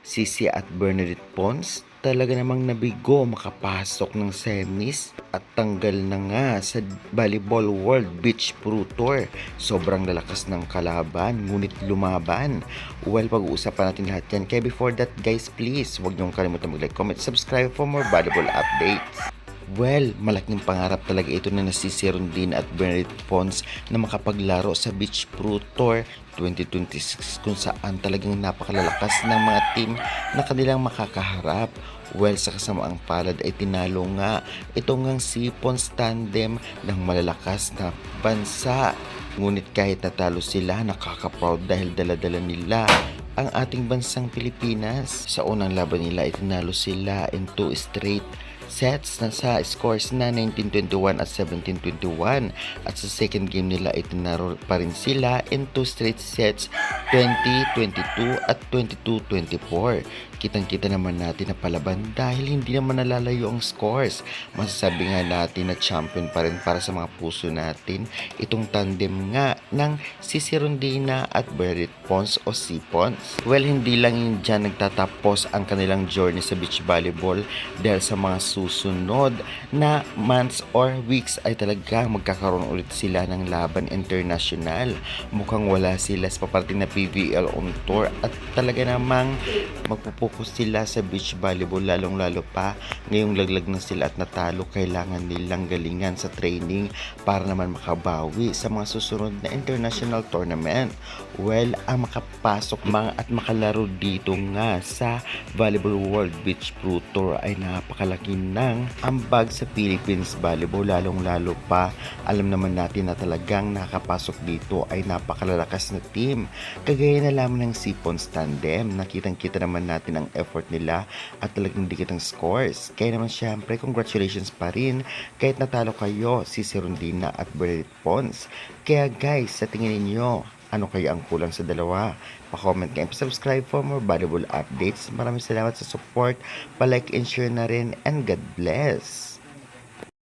Sisi at Bernadette Pons talaga namang nabigo makapasok ng semis at tanggal na nga sa Volleyball World Beach Pro Tour. Sobrang lalakas ng kalaban, ngunit lumaban. Well, pag-uusapan natin lahat yan. Kaya before that guys, please huwag niyong kalimutan mag-like, comment, subscribe for more volleyball updates. Well, malaking pangarap talaga ito na nasisi Rondine at Bernadette Pons na makapaglaro sa Beach Pro Tour 2026 kung saan talagang napakalalakas ng mga team na kanilang makakaharap. Well, sa kasamaang palad ay tinalo nga ito ngang si Pons tandem ng malalakas na bansa. Ngunit kahit natalo sila, nakaka-proud dahil dala-dala nila ang ating bansang Pilipinas. Sa unang laban nila ay tinalo sila in 2 straight sets na sa scores na 19-21 at 17-21, at sa second game nila ay tinaro pa rin sila in 2 straight sets 20-22 at 22-24. Kitang-kita naman natin na palaban dahil hindi naman nalalayo ang scores. Masasabi nga natin na champion pa rin para sa mga puso natin itong tandem nga ng Sisi Rondina at Bernadette Pons o si Pons. Well, hindi lang yun dyan nagtatapos ang kanilang journey sa beach volleyball dahil sa mga susunod na months or weeks ay talaga magkakaroon ulit sila ng laban international. Mukhang wala sila sa paparating na PVL on tour at talaga namang magpupokus sila sa beach volleyball, lalong-lalo pa ngayong laglag na sila at natalo. Kailangan nilang galingan sa training para naman makabawi sa mga susunod na international tournament. Well, ang makapasok mga at makalaro dito nga sa Volleyball World Beach Pro Tour ay napakalaki ng ambag sa Philippines Volleyball, lalong-lalo pa alam naman natin na talagang nakapasok dito ay napakalalakas na team kagaya na lamang ng si Pons tandem. Nakitang-kita naman natin ang effort nila at talagang dikit ang scores. Kaya naman syempre, congratulations pa rin kahit natalo kayo si Rondina at Bernadette Pons. Kaya guys, sa tingin ninyo, ano kaya ang kulang sa dalawa? Pa-comment kayo, subscribe for more volleyball updates. Maraming salamat sa support, pa-like and share na rin, and God bless!